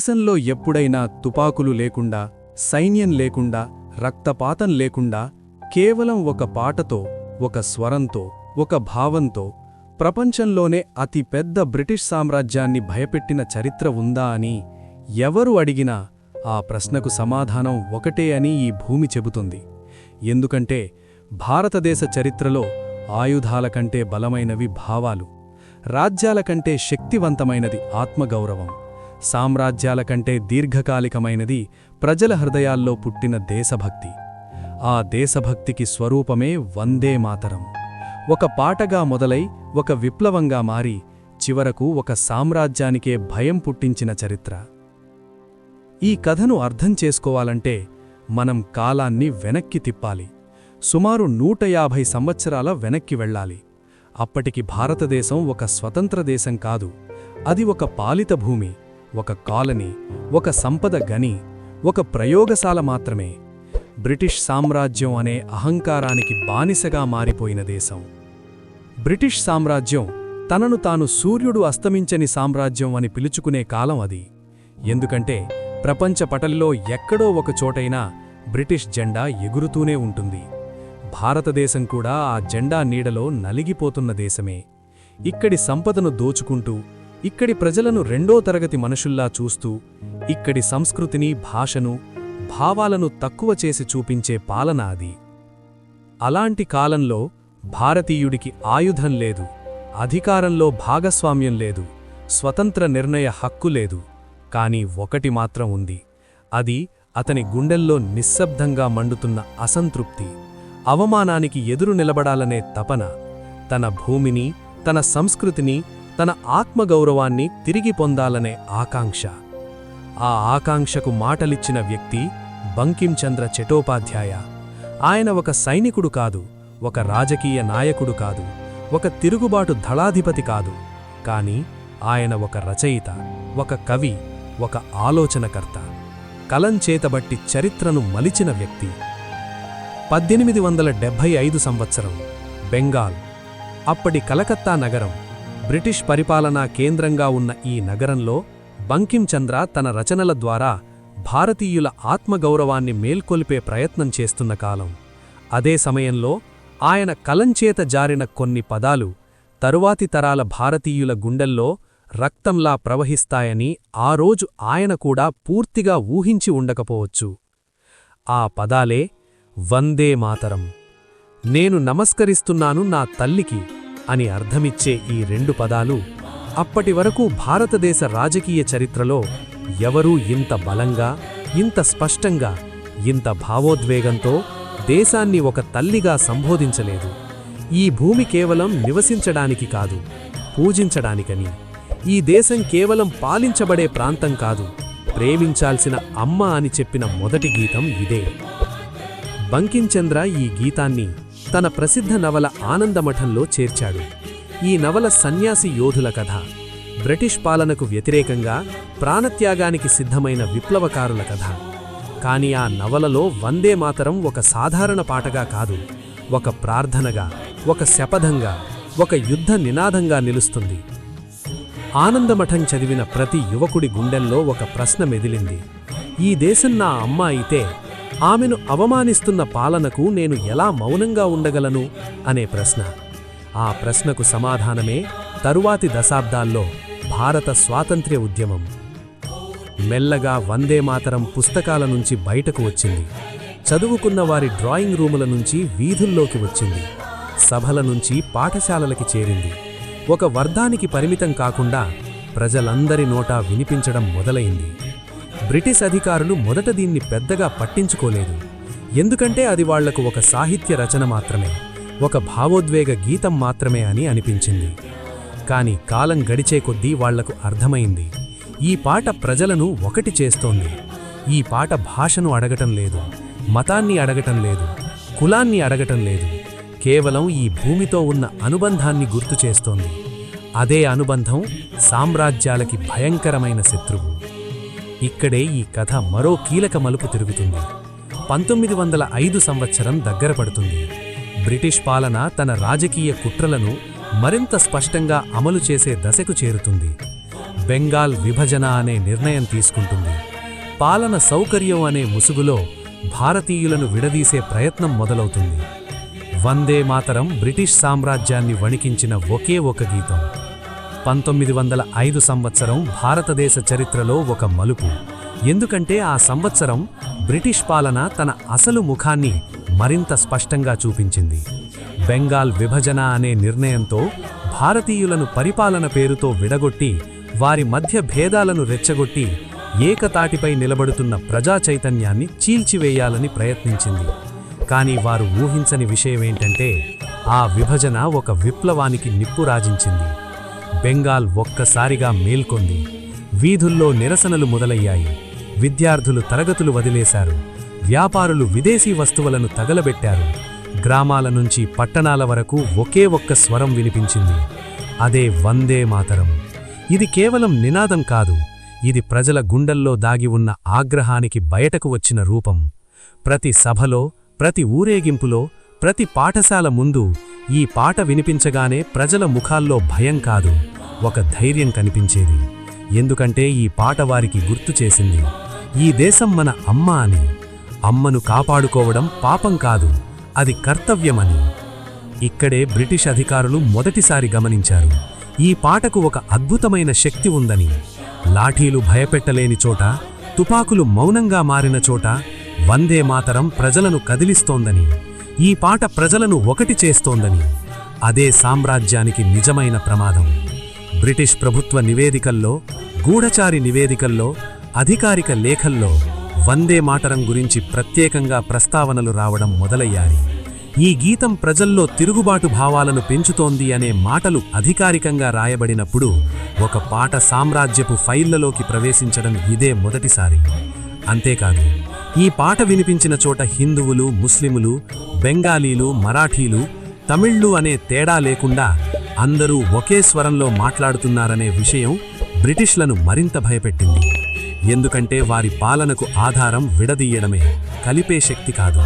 దేశంలో ఎప్పుడైనా తుపాకులు లేకుండా, సైన్యం లేకుండా, రక్తపాతం లేకుండా, కేవలం ఒక పాటతో, ఒక స్వరంతో, ఒక భావంతో ప్రపంచంలోనే అతి పెద్ద బ్రిటిష్ సామ్రాజ్యాన్ని భయపెట్టిన చరిత్ర ఉందా అని ఎవరు అడిగినా ఆ ప్రశ్నకు సమాధానం ఒకటే అని ఈ భూమి చెబుతుంది. ఎందుకంటే భారతదేశ చరిత్రలో ఆయుధాల కంటే బలమైనవి భావాలు, రాజ్యాల కంటే శక్తివంతమైనది ఆత్మగౌరవం, సామ్రాజ్యాల కంటే దీర్ఘకాలికమైనది ప్రజల హృదయాల్లో పుట్టిన దేశభక్తి. ఆ దేశభక్తికి స్వరూపమే వందే మాతరం. ఒక పాటగా మొదలై ఒక విప్లవంగా మారి చివరకు ఒక సామ్రాజ్యానికే భయం పుట్టించిన చరిత్ర. ఈ కథను అర్థం చేసుకోవాలంటే మనం కాలాన్ని వెనక్కి తిప్పాలి. సుమారు 150 సంవత్సరాల వెనక్కి వెళ్ళాలి. అప్పటికి భారతదేశం ఒక స్వతంత్ర దేశం కాదు, అది ఒక పాలిత భూమి, ఒక కాలనీ, ఒక సంపద గని, ఒక ప్రయోగశాల మాత్రమే. బ్రిటిష్ సామ్రాజ్యం అనే అహంకారానికి బానిసగా మారిపోయిన దేశం. బ్రిటిష్ సామ్రాజ్యం తనను తాను సూర్యుడు అస్తమించని సామ్రాజ్యం అని పిలుచుకునే కాలం అది. ఎందుకంటే ప్రపంచ పటంలో ఎక్కడో ఒక చోటైనా బ్రిటిష్ జెండా ఎగురుతూనే ఉంటుంది. భారతదేశం కూడా ఆ జెండా నీడలో నలిగిపోతున్న దేశమే. ఇక్కడి సంపదను దోచుకుంటూ, ఇక్కడి ప్రజలను రెండో తరగతి మనుషుల్లా చూస్తూ, ఇక్కడి సంస్కృతిని, భాషను, భావాలను తక్కువ చేసి చూపించే పాలన అది. అలాంటి కాలంలో భారతీయుడికి ఆయుధం లేదు, అధికారంలో భాగస్వామ్యం లేదు, స్వతంత్ర నిర్ణయ హక్కు లేదు. కాని ఒకటి మాత్రం ఉంది. అది అతని గుండెల్లో నిశ్శబ్దంగా మండుతున్న అసంతృప్తి, అవమానానికి ఎదురు నిలబడాలనే తపన, తన భూమిని, తన సంస్కృతిని, తన ఆత్మగౌరవాన్ని తిరిగి పొందాలనే ఆకాంక్ష. ఆ ఆకాంక్షకు మాటలిచ్చిన వ్యక్తి బంకించంద్ర చటోపాధ్యాయ. ఆయన ఒక సైనికుడు కాదు, ఒక రాజకీయ నాయకుడు కాదు, ఒక తిరుగుబాటు దళాధిపతి కాదు. కాని ఆయన ఒక రచయిత, ఒక కవి, ఒక ఆలోచనకర్త. కలం చేతబట్టి చరిత్రను మలిచిన వ్యక్తి. 1875 సంవత్సరం, బెంగాల్. అప్పటి కలకత్తా నగరం బ్రిటిష్ పరిపాలనా కేంద్రంగా ఉన్న ఈ నగరంలో బంకించంద్ర తన రచనల ద్వారా భారతీయుల ఆత్మగౌరవాన్ని మేల్కొల్పే ప్రయత్నం చేస్తున్న కాలం. అదే సమయంలో ఆయన కలంచేత జారిన కొన్ని పదాలు తరువాతి తరాల భారతీయుల గుండెల్లో రక్తంలా ప్రవహిస్తాయని ఆ రోజు ఆయన కూడా పూర్తిగా ఊహించి ఉండకపోవచ్చు. ఆ పదాలే వందే మాతరం. నేను నమస్కరిస్తున్నాను నా తల్లికి అని అర్థమిచ్చే ఈ రెండు పదాలు అప్పటివరకు భారతదేశ రాజకీయ చరిత్రలో ఎవరూ ఇంత బలంగా, ఇంత స్పష్టంగా, ఇంత భావోద్వేగంతో దేశాన్ని ఒక తల్లిగా సంబోధించలేదు. ఈ భూమి కేవలం నివసించడానికి కాదు, పూజించడానికని. ఈ దేశం కేవలం పాలించబడే ప్రాంతం కాదు, ప్రేమించాల్సిన అమ్మ అని చెప్పిన మొదటి గీతం ఇదే. బంకించంద్ర ఈ గీతాన్ని తన ప్రసిద్ధ నవల ఆనందమఠంలో చేర్చాడు. ఈ నవల సన్యాసి యోధుల కథ, బ్రిటిష్ పాలనకు వ్యతిరేకంగా ప్రాణత్యాగానికి సిద్ధమైన విప్లవకారుల కథ. కాని ఆ నవలలో వందే మాతరం ఒక సాధారణ పాటగా కాదు, ఒక ప్రార్థనగా, ఒక శపథంగా, ఒక యుద్ధ నినాదంగా నిలుస్తుంది. ఆనందమఠం చదివిన ప్రతి యువకుడి గుండెల్లో ఒక ప్రశ్న మెదిలింది. ఈ దేశం నా అమ్మ అయితే ఆమెను అవమానిస్తున్న పాలనకు నేను ఎలా మౌనంగా ఉండగలను అనే ప్రశ్న. ఆ ప్రశ్నకు సమాధానమే తరువాతి దశాబ్దాల్లో భారత స్వాతంత్ర్య ఉద్యమం. మెల్లగా వందే మాతరం పుస్తకాల నుంచి బయటకు వచ్చింది, చదువుకున్న వారి డ్రాయింగ్ రూముల నుంచి వీధుల్లోకి వచ్చింది, సభల నుంచి పాఠశాలలకి చేరింది. ఒక వర్గానికి పరిమితం కాకుండా ప్రజలందరి నోటా వినిపించడం మొదలైంది. బ్రిటిష్ అధికారులు మొదట దీన్ని పెద్దగా పట్టించుకోలేదు, ఎందుకంటే అది వాళ్లకు ఒక సాహిత్య రచన మాత్రమే, ఒక భావోద్వేగ గీతం మాత్రమే అని అనిపించింది. కాని కాలం గడిచే కొద్దీ వాళ్లకు అర్థమైంది, ఈ పాట ప్రజలను ఒకటి చేస్తోంది. ఈ పాట భాషను అడగటం లేదు, మతాన్ని అడగటం లేదు, కులాన్ని అడగటం లేదు, కేవలం ఈ భూమితో ఉన్న అనుబంధాన్ని గుర్తు చేస్తోంది. అదే అనుబంధం సామ్రాజ్యాలకి భయంకరమైన శత్రువు. ఇక్కడే ఈ కథ మరో కీలక మలుపు తిరుగుతుంది. 1905 సంవత్సరం దగ్గర పడుతుంది. బ్రిటిష్ పాలన తన రాజకీయ కుట్రలను మరింత స్పష్టంగా అమలు చేసే దశకు చేరుతుంది. బెంగాల్ విభజన అనే నిర్ణయం తీసుకుంటుంది. పాలన సౌకర్యం అనే ముసుగులో భారతీయులను విడదీసే ప్రయత్నం మొదలవుతుంది. వందే మాతరం బ్రిటిష్ సామ్రాజ్యాన్ని వణికించిన ఒకే ఒక గీతం. 1905 సంవత్సరం భారతదేశ చరిత్రలో ఒక మలుపు. ఎందుకంటే ఆ సంవత్సరం బ్రిటిష్ పాలన తన అసలు ముఖాన్ని మరింత స్పష్టంగా చూపించింది. బెంగాల్ విభజన అనే నిర్ణయంతో భారతీయులను పరిపాలన పేరుతో విడగొట్టి, వారి మధ్య భేదాలను రెచ్చగొట్టి, ఏకతాటిపై నిలబడుతున్న ప్రజా చైతన్యాన్ని చీల్చివేయాలని ప్రయత్నించింది. కానీ వారు ఊహించని విషయమేంటంటే, ఆ విభజన ఒక విప్లవానికి నిప్పు రాజించింది. బెంగాల్ ఒక్కసారిగా మేల్కొంది. వీధుల్లో నిరసనలు మొదలయ్యాయి. విద్యార్థులు తరగతులు వదిలేశారు. వ్యాపారులు విదేశీ వస్తువులను తగలబెట్టారు. గ్రామాల నుంచి పట్టణాల వరకు ఒకే ఒక్క స్వరం వినిపించింది. అదే వందే మాతరం. ఇది కేవలం నినాదం కాదు, ఇది ప్రజల గుండెల్లో దాగి ఉన్న ఆగ్రహానికి బయటకు వచ్చిన రూపం. ప్రతి సభలో, ప్రతి ఊరేగింపులో, ప్రతి పాఠశాల ముందు ఈ పాట వినిపించగానే ప్రజల ముఖాల్లో భయం కాదు, ఒక ధైర్యం కనిపించేది. ఎందుకంటే ఈ పాట వారికి గుర్తు చేసింది, ఈ దేశం మన అమ్మ అని. అమ్మను కాపాడుకోవడం పాపం కాదు, అది కర్తవ్యమని. ఇక్కడే బ్రిటిష్ అధికారులు మొదటిసారి గమనించారు, ఈ పాటకు ఒక అద్భుతమైన శక్తి ఉందని. లాఠీలు భయపెట్టలేని చోట, తుపాకులు మౌనంగా మారిన చోట వందే మాతరం ప్రజలను కదిలిస్తోందని, ఈ పాట ప్రజలను ఒకటి చేస్తోందని. అదే సామ్రాజ్యానికి నిజమైన ప్రమాదం. బ్రిటిష్ ప్రభుత్వ నివేదికల్లో, గూఢచారి నివేదికల్లో, అధికారిక లేఖల్లో వందే మాతరం గురించి ప్రత్యేకంగా ప్రస్తావనలు రావడం మొదలయ్యాయి. ఈ గీతం ప్రజల్లో తిరుగుబాటు భావాలను పెంచుతోంది అనే మాటలు అధికారికంగా రాయబడినప్పుడు ఒక పాట సామ్రాజ్యపు ఫైళ్లలోకి ప్రవేశించడం ఇదే మొదటిసారి. అంతేకాదు, ఈ పాట వినిపించిన చోట హిందువులు, ముస్లిములు, బెంగాలీలు, మరాఠీలు, తమిళ్లు అనే తేడా లేకుండా అందరూ ఒకే స్వరంలో మాట్లాడుతున్నారనే విషయం బ్రిటిష్లను మరింత భయపెట్టింది. ఎందుకంటే వారి పాలనకు ఆధారం విడదీయడమే, కలిపే శక్తి కాదు.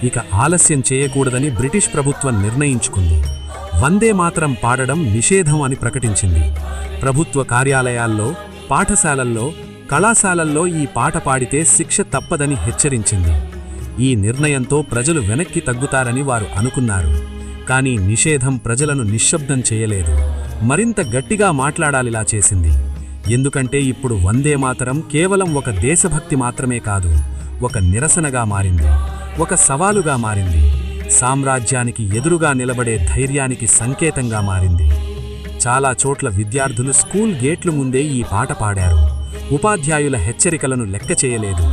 ఇక ఆలస్యం చేయకూడదని బ్రిటిష్ ప్రభుత్వం నిర్ణయించుకుంది. వందే మాతరం పాడడం నిషేధం అని ప్రకటించింది. ప్రభుత్వ కార్యాలయాల్లో, పాఠశాలల్లో, కళాశాలల్లో ఈ పాట పాడితే శిక్ష తప్పదని హెచ్చరించింది. ఈ నిర్ణయంతో ప్రజలు వెనక్కి తగ్గుతారని వారు అనుకున్నారు. కానీ నిషేధం ప్రజలను నిశ్శబ్దం చేయలేదు, మరింత గట్టిగా మాట్లాడాలిలా చేసింది. ఎందుకంటే ఇప్పుడు వందే మాతరం కేవలం ఒక దేశభక్తి మాత్రమే కాదు, ఒక నిరసనగా మారింది, ఒక సవాలుగా మారింది, సామ్రాజ్యానికి ఎదురుగా నిలబడే ధైర్యానికి సంకేతంగా మారింది. చాలా చోట్ల విద్యార్థులు స్కూల్ గేట్లు ముందే ఈ పాట పాడారు. ఉపాధ్యాయుల హెచ్చరికలను లెక్క చేయలేదు.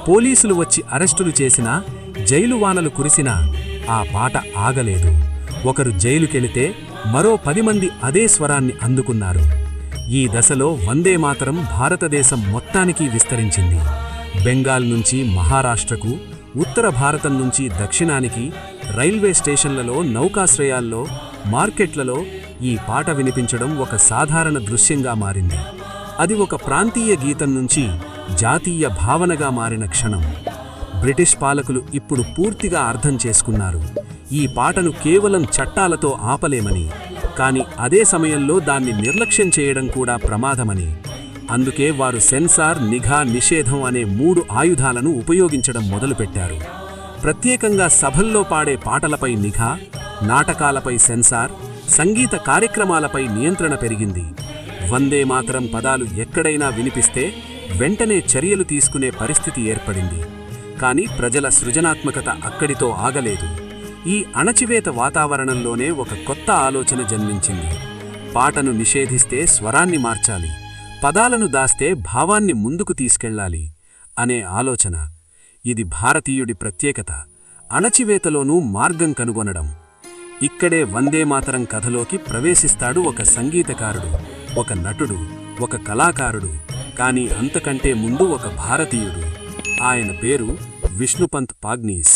పోలీసులు వచ్చి అరెస్టులు చేసినా, జైలు వానలు కురిసినా ఆ పాట ఆగలేదు. ఒకరు జైలుకెళితే మరో 10 మంది అదే స్వరాన్ని అందుకున్నారు. ఈ దశలో వందే మాతరం భారతదేశం మొత్తానికి విస్తరించింది. బెంగాల్ నుంచి మహారాష్ట్రకు, ఉత్తర భారతం నుంచి దక్షిణానికి రైల్వే స్టేషన్లలో, నౌకాశ్రయాల్లో, మార్కెట్లలో ఈ పాట వినిపించడం ఒక సాధారణ దృశ్యంగా మారింది. అది ఒక ప్రాంతీయ గీతం నుంచి జాతీయ భావనగా మారిన క్షణం. బ్రిటిష్ పాలకులు ఇప్పుడు పూర్తిగా అర్థం చేసుకున్నారు, ఈ పాటను కేవలం చట్టాలతో ఆపలేమని, కానీ అదే సమయంలో దాన్ని నిర్లక్ష్యం చేయడం కూడా ప్రమాదమని. అందుకే వారు సెన్సార్, నిఘా, నిషేధం అనే 3 ఆయుధాలను ఉపయోగించడం మొదలుపెట్టారు. ప్రత్యేకంగా సభల్లో పాడే పాటలపై నిఘా, నాటకాలపై సెన్సార్, సంగీత కార్యక్రమాలపై నియంత్రణ పెరిగింది. వందే మాతరం పదాలు ఎక్కడైనా వినిపిస్తే వెంటనే చర్యలు తీసుకునే పరిస్థితి ఏర్పడింది. కానీ ప్రజల సృజనాత్మకత అక్కడితో ఆగలేదు. ఈ అణచివేత వాతావరణంలోనే ఒక కొత్త ఆలోచన జన్మించింది. పాటను నిషేధిస్తే స్వరాన్ని మార్చాలి, పదాలను దాస్తే భావాన్ని ముందుకు తీసుకెళ్లాలి అనే ఆలోచన. ఇది భారతీయుడి ప్రత్యేకత, అణచివేతలోనూ మార్గం కనుగొనడం. ఇక్కడే వందే మాతరం కథలోకి ప్రవేశిస్తాడు ఒక సంగీతకారుడు, ఒక నటుడు, ఒక కళాకారుడు, కానీ అంతకంటే ముందు ఒక భారతీయుడు. ఆయన పేరు విష్ణుపంత్ పాగ్నీస్.